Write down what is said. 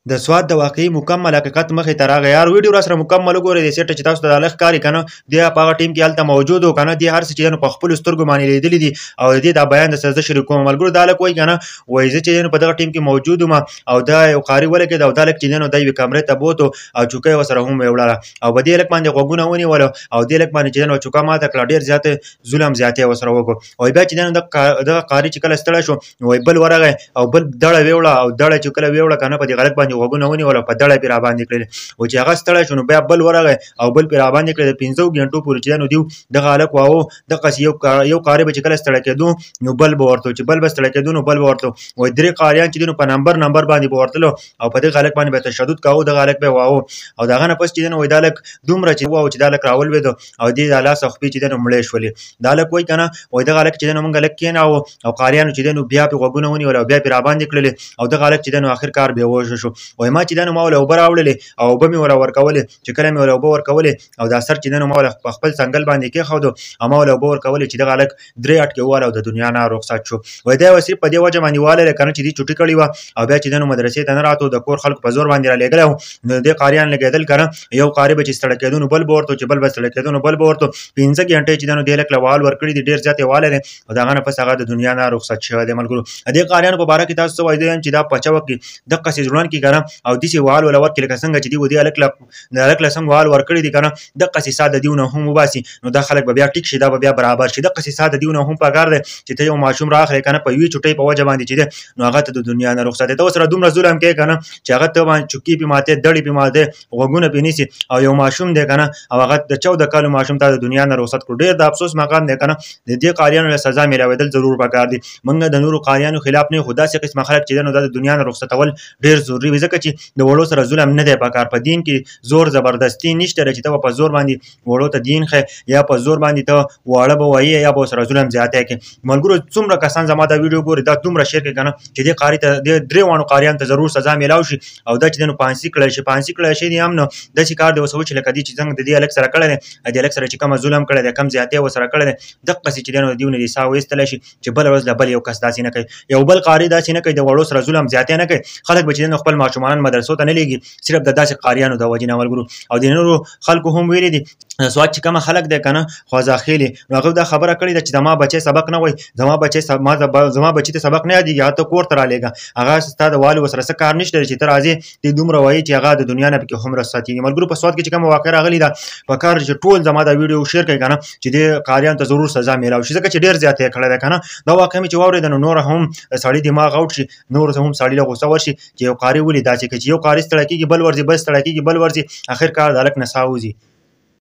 د سواد د واقعي مکمل حقیقت مخې ته راغی. یار ویډیو را سره مکمل وګورئ د سیټ چې تاسو ته د الګ ښکاري که نه دی په هغه ټیم کې هلته موجود و که نه دی هر څه چې دی نو په خپلو سترګو باندې لیدلي دي او د دې دا بیان درسره زه شریکوم. ملګرو دا هلک وایي که نه وایي زه چې دی نو په دغه ټیم کې موجود وم او دا یو قاري ولګېد او دا هلک چې دی نو دا یوې کمرې ته بوت او چوکۍ ورسره هم یې وړله او په دې هلک باندې غوږونه ونیول او دې هلک باندې چې دی نو چوکه ماته کړه، ډېر زیات ظلم زیاتی ورسره وکړو. وایي بیا چې دی نو دغه قاري چې کله ستړی شو وایي بل ورغی او بل دړه ویوړه او دړه چې کله ویوړه که نه په دې هلک باندې غوږونه ونیول په دړه پې راباندې کړلې. و چې هغه ستړی شو نو بیا بل ورغی او بل پې راباندې کړې. د 15 ګنټو پورې چې دی نو دیو دغه هلک واهه دقسې یو قاري به چې کله ستړی کېدو نو بل به ورته چې بل به ستړی کېدو نو بل به ورته وایي 3 قاریان چې دي نو په نمبر باندې به ورتلو او په دغه هلک باندې به تشدد کاوه. دغه هلک به یې واهه او د هغه نه پس چې دی نو وایي دا هلک دومره چې واهه چې دا هلک راولوېده او دې د لاس او خپې چې دی نو مړې شولې. دا هلک وایي که نه وایي دغه هلک چې دی نو موږ هلک کېناوه او قاریانو چې دی نو بیا پې غوږونه ونیول او بیا پې راباندې کړلې او دغه هلک چې دی نو آخر کار بېهوشه شو. وایي ما چې دی نو ما ولې اوبه راوړلې او اوبه مې ورله ورکولې چې کله مې ورله اوبه ورکولې او دا سر چې دی نو ما ولې په خپل څنګل باندې کېښودو او ما ولې اوبه ورکولې چې دغه هلک 3 اټکې وواله او د دنیا نه رخصت شو. وایي دا یې صرف په دې وجه باندې واله که نه چې دې چوټي کړې وه او بیا چې دی نو مدرسې ته نه راتلو د کور خلکو په زور باندې رالېږلی وو نو د دې قاریان لګېدل که نه یو قاري به چې ستړی کېدو نو بل به ورته چې بل به ستړی کېدو نو بل به ورته 15 ګنټې چې دی نو دې هلک له وهل ورکړي دي، ډېر زیات یې والی دی او د هغه نه پس هغه د دنیا نه رخصت شوی دی. ملګرو د دې قاریانو په باره کې تاسو څه وایي چې دا په چا وکړي دقسې زړونه کړي که نه او داسې وهل وله ورکړي لکه څنګه چې دي دې هلک له څنګه وهل ورکړي دي که نه دقسې سا د دیو نه هم وباسي نو دا خلک به بیا ټیک شي، دا به بیا برابر شي. دقسې سا د دیو نه هم پکار دی چې ته یو ماشوم راخلې که نه په یوې چوټۍ په وجه باندې چې دی نو هغه ته د دنیا نه رخصت دی. ته ورسره دومره ظلم کوې که نه چې هغه ته باندې چوکۍ پې ماتې دړې پې ماتې غوږونه پې نیسي او یو ماشوم دی که نه او هغه د 14 کالو ماشوم ته د دنیا نه رخصت کړو. ډېر د افسوس مقام دی که نه د دې قاریانو له سزا میلاوېدل ضرور پکار دي. موږ د نورو قاریانو خلاف نه یو خو داسې قسمه خلک چې دی نو دا د دنیا نه رخصتول ډېر ضروري وي ځکه چې د وړو سره ظلم نه دی پکار. په دین کې زور زبردستي نشته چې ته په زور باندې وړو ته دین ښیې یا په زور باندې ته واړه به وایي یا به ورسره ظلم زیاتی کړې. ملګرو څومره کسان زما دا ویډیو ګوري دا دومره شیر کوي که نه چې دې قاري ته دې 3 واړو قاریانو ته ضرور سزا میلاو شي او دا چې دی نو پانسي کړی شي. پانسي کړی شي دي هم نو داسې کار دی اوس وچې لکه دې چې څنګه د دې هلک سره کړی دی د هلک سره چې کومه ظلم کړی دی کم زیاتی ورسره کړی دی دقسې چې دی نو د دیو نه دې ساه وایستلی شي چې بله ورځ له بل یو کس داسې نه کوي، یو بل قاري داسې نه کوي د وړو سره ظلم زیاتی نه کوي. خلک به چې دی نو خپل ماشومان مدرسو ته نه لېږي صرف د داسې قاریانو د وجې نه. ملګرو او د نورو خلکو هم ویلي دي سواد چې کومه خلک دی که نه خوازاخیلې نو هغه دا خبره کړې ده چې زما بچی سبق نه وایي زما بچي ته سبق نه یادېږي هغه ته کور ته رالېږه هغه ستا د والي ورسره څه کار نشته چې ته راځې دې دومره وایي چې هغه د دنیا نه پکې هم رخصت کېږي. ملګرو په سواد کې چې کومه واقع راغلې ده پکار چې ټول زما دا ویډیو شیر کړئ که نه چې دې قاریانو ته ضرور سزا میلاو شي ځکه چې ډېر زیات یې کړی دی که نه. دا واقع مې چې واورېده نو نور هم سړي دماغ اوټ شي، نور هم سړي له غوسه ورشي چې یو قاري ولې داسې کوي چې یو قاري ستړی کېږي بل ورځي بل ستړی کېږي بل ورځي آخر کار د هلک نه ساه وځي.